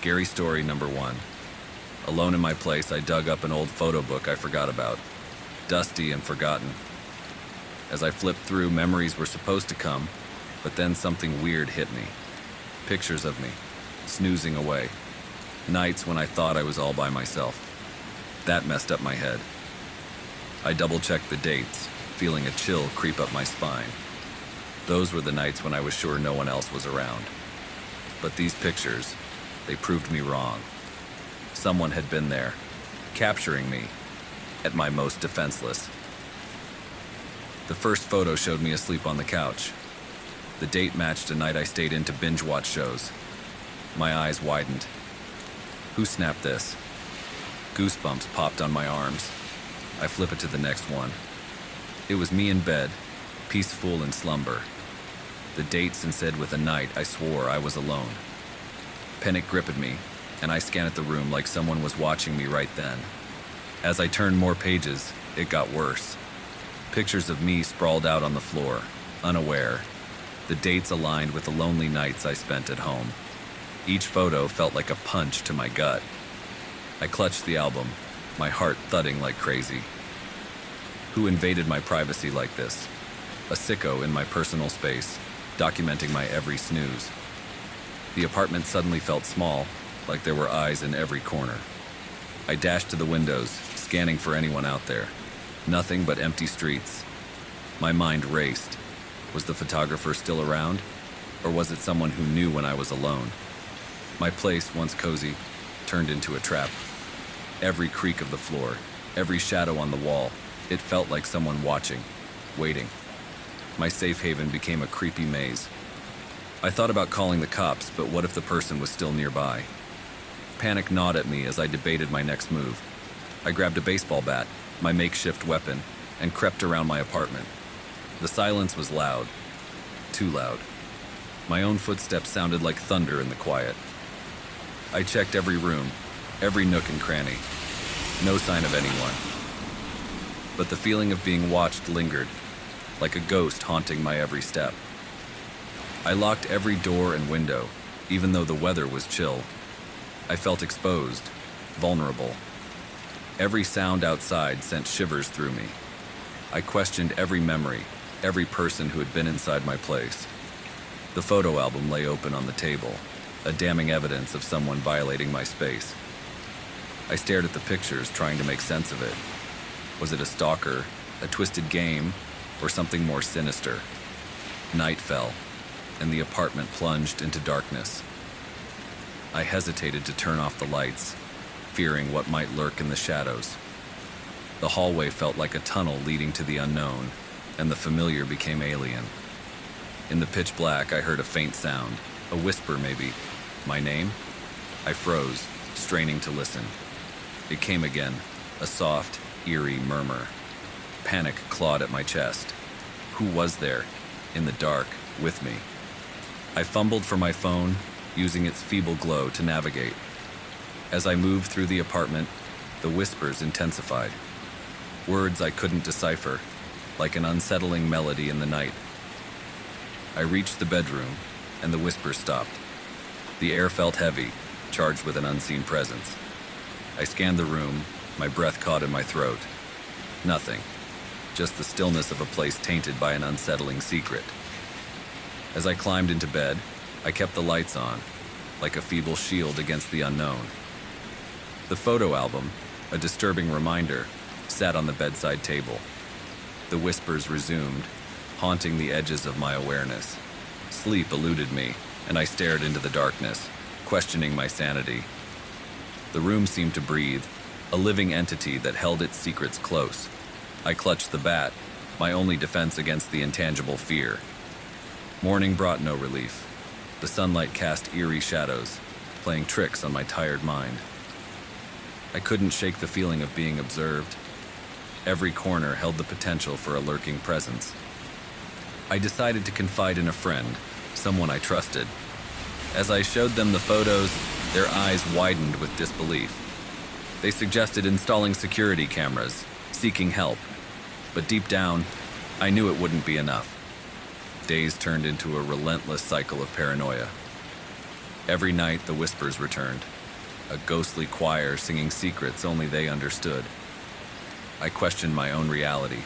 Scary story number 1. Alone in my place, I dug up an old photo book I forgot about, dusty and forgotten. As I flipped through, memories were supposed to come, but then something weird hit me. Pictures of me, snoozing away. Nights when I thought I was all by myself. That messed up my head. I double-checked the dates, feeling a chill creep up my spine. Those were the nights when I was sure no one else was around. But these pictures, they proved me wrong. Someone had been there, capturing me at my most defenseless. The first photo showed me asleep on the couch. The date matched a night I stayed in to binge-watch shows. My eyes widened. Who snapped this? Goosebumps popped on my arms. I flip it to the next one. It was me in bed, peaceful in slumber. The dates and said with a night I swore I was alone. Panic gripped me, and I scanned the room like someone was watching me right then. As I turned more pages, it got worse. Pictures of me sprawled out on the floor, unaware. The dates aligned with the lonely nights I spent at home. Each photo felt like a punch to my gut. I clutched the album, my heart thudding like crazy. Who invaded my privacy like this? A sicko in my personal space, documenting my every snooze. The apartment suddenly felt small, like there were eyes in every corner. I dashed to the windows, scanning for anyone out there. Nothing but empty streets. My mind raced. Was the photographer still around? Or was it someone who knew when I was alone? My place, once cozy, turned into a trap. Every creak of the floor, every shadow on the wall, it felt like someone watching, waiting. My safe haven became a creepy maze. I thought about calling the cops, but what if the person was still nearby? Panic gnawed at me as I debated my next move. I grabbed a baseball bat, my makeshift weapon, and crept around my apartment. The silence was loud, too loud. My own footsteps sounded like thunder in the quiet. I checked every room, every nook and cranny. No sign of anyone. But the feeling of being watched lingered, like a ghost haunting my every step. I locked every door and window, even though the weather was chill. I felt exposed, vulnerable. Every sound outside sent shivers through me. I questioned every memory, every person who had been inside my place. The photo album lay open on the table, a damning evidence of someone violating my space. I stared at the pictures, trying to make sense of it. Was it a stalker, a twisted game, or something more sinister? Night fell, and the apartment plunged into darkness. I hesitated to turn off the lights, fearing what might lurk in the shadows. The hallway felt like a tunnel leading to the unknown, and the familiar became alien. In the pitch black, I heard a faint sound, a whisper maybe. My name? I froze, straining to listen. It came again, a soft, eerie murmur. Panic clawed at my chest. Who was there, in the dark, with me? I fumbled for my phone, using its feeble glow to navigate. As I moved through the apartment, the whispers intensified. Words I couldn't decipher, like an unsettling melody in the night. I reached the bedroom, and the whispers stopped. The air felt heavy, charged with an unseen presence. I scanned the room, my breath caught in my throat. Nothing, just the stillness of a place tainted by an unsettling secret. As I climbed into bed, I kept the lights on, like a feeble shield against the unknown. The photo album, a disturbing reminder, sat on the bedside table. The whispers resumed, haunting the edges of my awareness. Sleep eluded me, and I stared into the darkness, questioning my sanity. The room seemed to breathe, a living entity that held its secrets close. I clutched the bat, my only defense against the intangible fear. Morning brought no relief. The sunlight cast eerie shadows, playing tricks on my tired mind. I couldn't shake the feeling of being observed. Every corner held the potential for a lurking presence. I decided to confide in a friend, someone I trusted. As I showed them the photos, their eyes widened with disbelief. They suggested installing security cameras, seeking help. But deep down, I knew it wouldn't be enough. Days turned into a relentless cycle of paranoia. Every night, the whispers returned, a ghostly choir singing secrets only they understood. I questioned my own reality,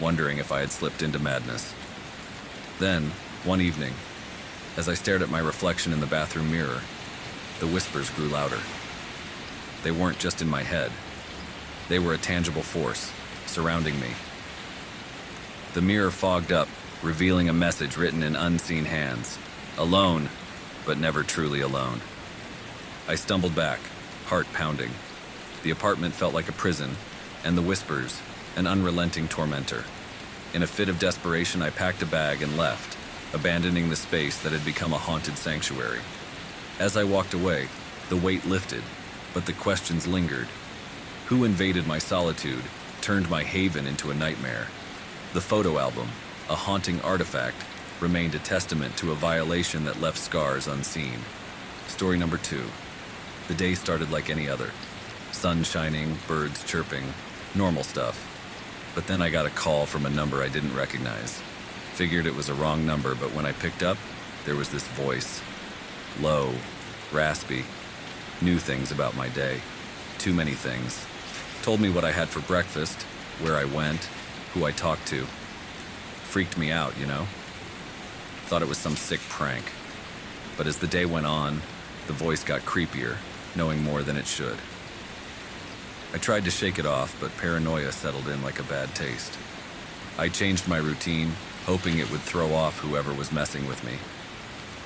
wondering if I had slipped into madness. Then, one evening, as I stared at my reflection in the bathroom mirror, the whispers grew louder. They weren't just in my head. They were a tangible force, surrounding me. The mirror fogged up, revealing a message written in unseen hands. Alone, but never truly alone. I stumbled back, heart pounding. The apartment felt like a prison, and the whispers, an unrelenting tormentor. In a fit of desperation, I packed a bag and left, abandoning the space that had become a haunted sanctuary. As I walked away, the weight lifted, but the questions lingered. Who invaded my solitude, turned my haven into a nightmare? The photo album, a haunting artifact, remained a testament to a violation that left scars unseen. Story number 2. The day started like any other. Sun shining, birds chirping, normal stuff. But then I got a call from a number I didn't recognize. Figured it was a wrong number, but when I picked up, there was this voice. Low, raspy. Knew things about my day. Too many things. Told me what I had for breakfast, where I went, who I talked to. Freaked me out, you know? Thought it was some sick prank. But as the day went on, the voice got creepier, knowing more than it should. I tried to shake it off, but paranoia settled in like a bad taste. I changed my routine, hoping it would throw off whoever was messing with me.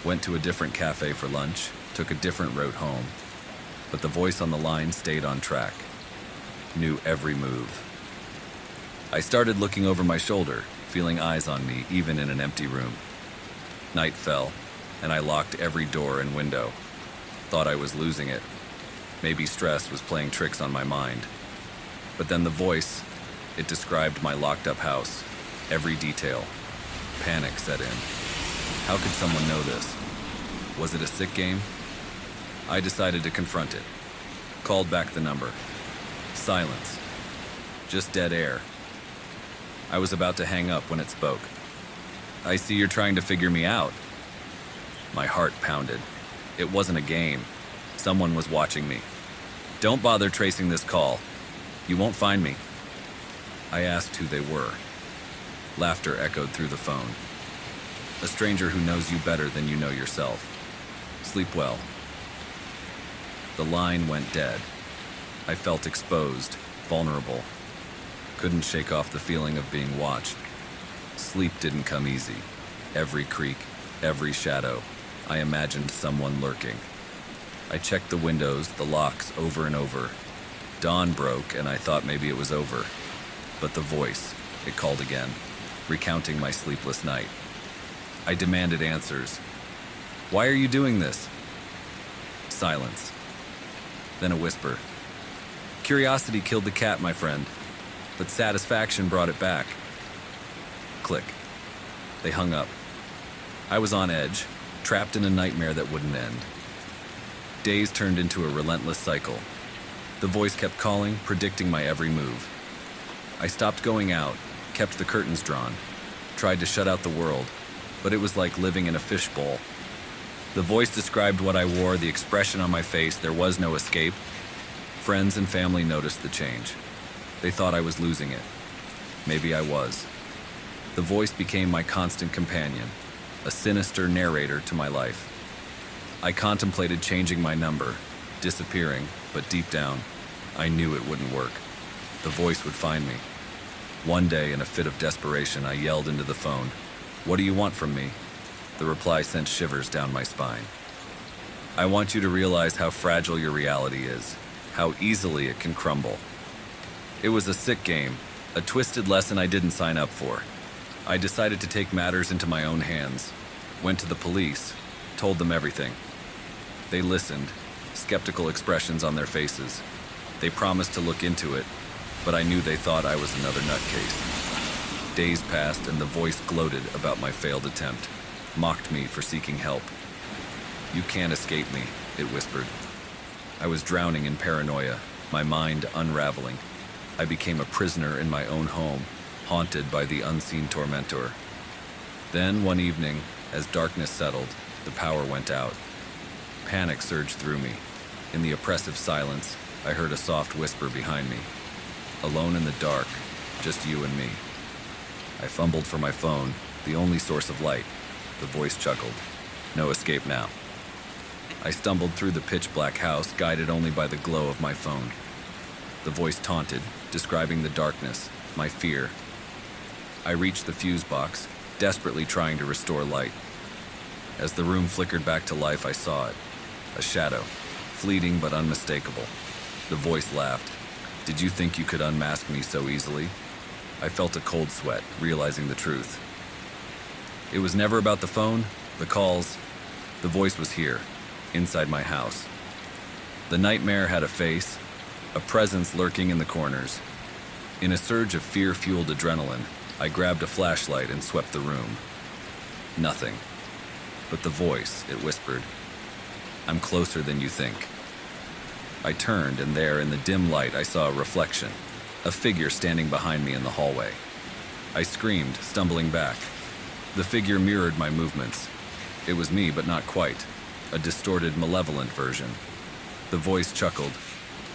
Went to a different cafe for lunch, took a different route home. But the voice on the line stayed on track. Knew every move. I started looking over my shoulder, feeling eyes on me even in an empty room. Night fell, and I locked every door and window. Thought I was losing it. Maybe stress was playing tricks on my mind. But then the voice, it described my locked-up house, every detail. Panic set in. How could someone know this? Was it a sick game? I decided to confront it. Called back the number. Silence. Just dead air. I was about to hang up when it spoke. I see you're trying to figure me out. My heart pounded. It wasn't a game. Someone was watching me. Don't bother tracing this call. You won't find me. I asked who they were. Laughter echoed through the phone. A stranger who knows you better than you know yourself. Sleep well. The line went dead. I felt exposed, vulnerable. Couldn't shake off the feeling of being watched. Sleep didn't come easy. Every creak, every shadow, I imagined someone lurking. I checked the windows, the locks, over and over. Dawn broke, and I thought maybe it was over. But the voice, it called again, recounting my sleepless night. I demanded answers. Why are you doing this? Silence. Then a whisper. Curiosity killed the cat, my friend, but satisfaction brought it back. Click. They hung up. I was on edge, trapped in a nightmare that wouldn't end. Days turned into a relentless cycle. The voice kept calling, predicting my every move. I stopped going out, kept the curtains drawn, tried to shut out the world, but it was like living in a fishbowl. The voice described what I wore, the expression on my face. There was no escape. Friends and family noticed the change. They thought I was losing it. Maybe I was. The voice became my constant companion, a sinister narrator to my life. I contemplated changing my number, disappearing, but deep down, I knew it wouldn't work. The voice would find me. One day, in a fit of desperation, I yelled into the phone, "What do you want from me?" The reply sent shivers down my spine. "I want you to realize how fragile your reality is, how easily it can crumble." It was a sick game, a twisted lesson I didn't sign up for. I decided to take matters into my own hands, went to the police, told them everything. They listened, skeptical expressions on their faces. They promised to look into it, but I knew they thought I was another nutcase. Days passed and the voice gloated about my failed attempt, mocked me for seeking help. "You can't escape me," it whispered. I was drowning in paranoia, my mind unraveling. I became a prisoner in my own home, haunted by the unseen tormentor. Then, one evening, as darkness settled, the power went out. Panic surged through me. In the oppressive silence, I heard a soft whisper behind me. Alone in the dark, just you and me. I fumbled for my phone, the only source of light. The voice chuckled. No escape now. I stumbled through the pitch-black house, guided only by the glow of my phone. The voice taunted, describing the darkness, my fear. I reached the fuse box, desperately trying to restore light. As the room flickered back to life, I saw it. A shadow, fleeting but unmistakable. The voice laughed. Did you think you could unmask me so easily? I felt a cold sweat, realizing the truth. It was never about the phone, the calls. The voice was here, inside my house. The nightmare had a face, a presence lurking in the corners. In a surge of fear-fueled adrenaline, I grabbed a flashlight and swept the room. Nothing. But the voice, it whispered, "I'm closer than you think." I turned, and there, in the dim light, I saw a reflection, a figure standing behind me in the hallway. I screamed, stumbling back. The figure mirrored my movements. It was me, but not quite. A distorted, malevolent version. The voice chuckled.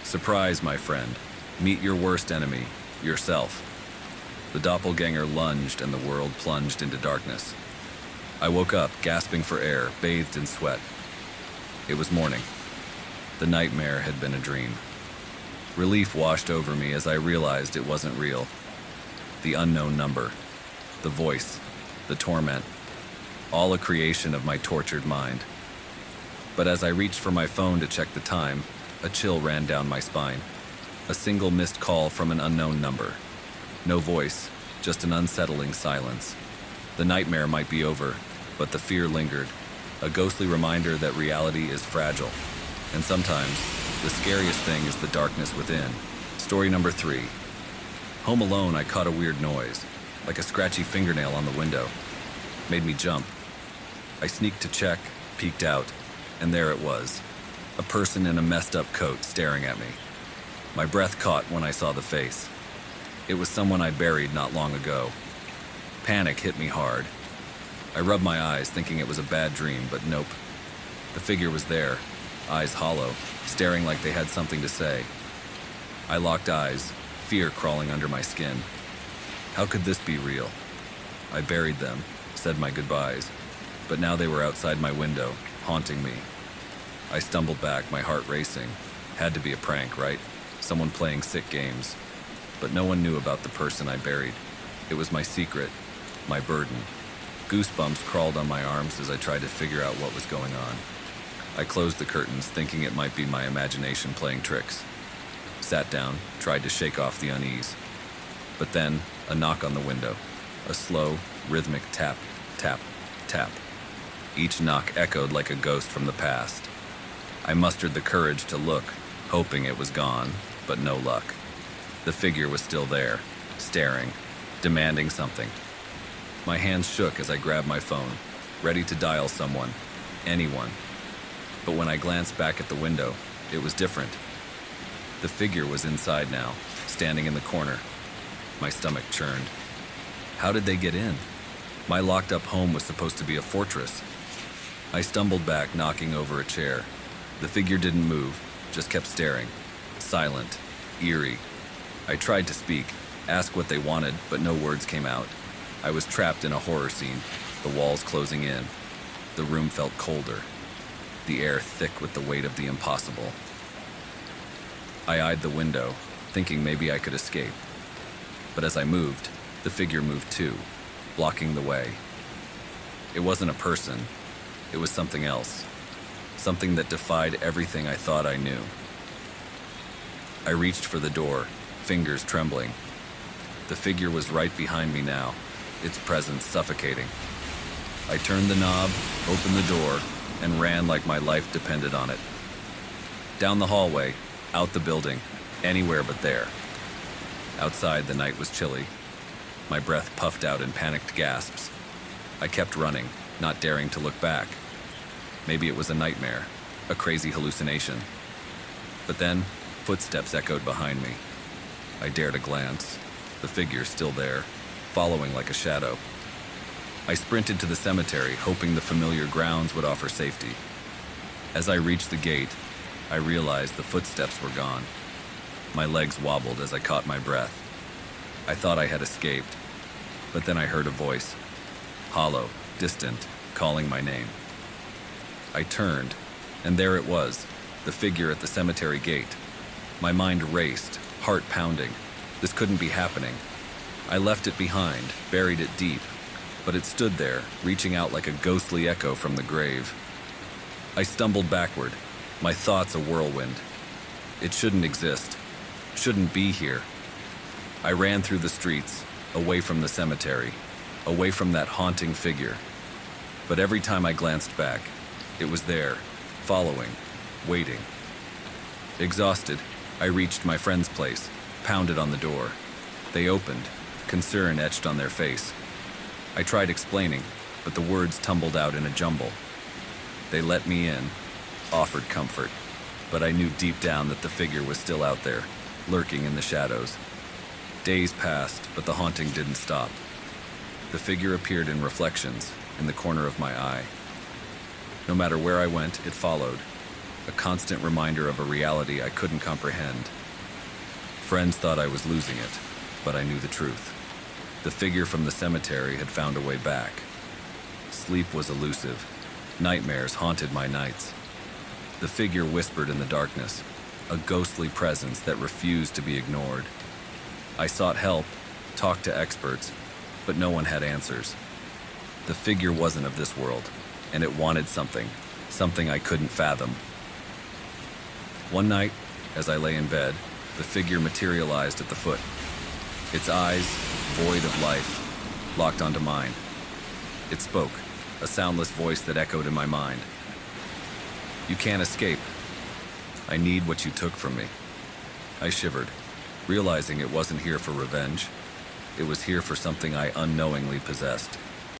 "Surprise, my friend. Meet your worst enemy, yourself." The doppelganger lunged, and the world plunged into darkness. I woke up, gasping for air, bathed in sweat. It was morning. The nightmare had been a dream. Relief washed over me as I realized it wasn't real. The unknown number, the voice, the torment, all a creation of my tortured mind. But as I reached for my phone to check the time, a chill ran down my spine. A single missed call from an unknown number. No voice, just an unsettling silence. The nightmare might be over, but the fear lingered, a ghostly reminder that reality is fragile. And sometimes, the scariest thing is the darkness within. Story number 3. Home alone, I caught a weird noise, like a scratchy fingernail on the window. Made me jump. I sneaked to check, peeked out, and there it was. A person in a messed up coat staring at me. My breath caught when I saw the face. It was someone I buried not long ago. Panic hit me hard. I rubbed my eyes, thinking it was a bad dream, but nope. The figure was there, eyes hollow, staring like they had something to say. I locked eyes, fear crawling under my skin. How could this be real? I buried them, said my goodbyes, but now they were outside my window, haunting me. I stumbled back, my heart racing. Had to be a prank, right? Someone playing sick games. But no one knew about the person I buried. It was my secret, my burden. Goosebumps crawled on my arms as I tried to figure out what was going on. I closed the curtains, thinking it might be my imagination playing tricks. Sat down, tried to shake off the unease. But then, a knock on the window. A slow, rhythmic tap, tap, tap. Each knock echoed like a ghost from the past. I mustered the courage to look, hoping it was gone, but no luck. The figure was still there, staring, demanding something. My hands shook as I grabbed my phone, ready to dial someone, anyone. But when I glanced back at the window, it was different. The figure was inside now, standing in the corner. My stomach churned. How did they get in? My locked-up home was supposed to be a fortress. I stumbled back, knocking over a chair. The figure didn't move, just kept staring. Silent, eerie. I tried to speak, ask what they wanted, but no words came out. I was trapped in a horror scene, the walls closing in. The room felt colder, the air thick with the weight of the impossible. I eyed the window, thinking maybe I could escape. But as I moved, the figure moved too, blocking the way. It wasn't a person, it was something else. Something that defied everything I thought I knew. I reached for the door, fingers trembling. The figure was right behind me now, its presence suffocating. I turned the knob, opened the door, and ran like my life depended on it. Down the hallway, out the building, anywhere but there. Outside, the night was chilly. My breath puffed out in panicked gasps. I kept running, not daring to look back. Maybe it was a nightmare, a crazy hallucination. But then, footsteps echoed behind me. I dared a glance. The figure still there, following like a shadow. I sprinted to the cemetery, hoping the familiar grounds would offer safety. As I reached the gate, I realized the footsteps were gone. My legs wobbled as I caught my breath. I thought I had escaped, but then I heard a voice, hollow, distant, calling my name. I turned, and there it was, the figure at the cemetery gate. My mind raced, heart pounding. This couldn't be happening. I left it behind, buried it deep, but it stood there, reaching out like a ghostly echo from the grave. I stumbled backward, my thoughts a whirlwind. It shouldn't exist, shouldn't be here. I ran through the streets, away from the cemetery, away from that haunting figure. But every time I glanced back, it was there, following, waiting. Exhausted, I reached my friend's place, pounded on the door. They opened, concern etched on their face. I tried explaining, but the words tumbled out in a jumble. They let me in, offered comfort, but I knew deep down that the figure was still out there, lurking in the shadows. Days passed, but the haunting didn't stop. The figure appeared in reflections, in the corner of my eye. No matter where I went, it followed, a constant reminder of a reality I couldn't comprehend. Friends thought I was losing it, but I knew the truth. The figure from the cemetery had found a way back. Sleep was elusive. Nightmares haunted my nights. The figure whispered in the darkness, a ghostly presence that refused to be ignored. I sought help, talked to experts, but no one had answers. The figure wasn't of this world, and it wanted something I couldn't fathom. One night, as I lay in bed, the figure materialized at the foot. Its eyes, void of life, locked onto mine. It spoke, a soundless voice that echoed in my mind. "You can't escape. I need what you took from me." I shivered, realizing it wasn't here for revenge. It was here for something I unknowingly possessed.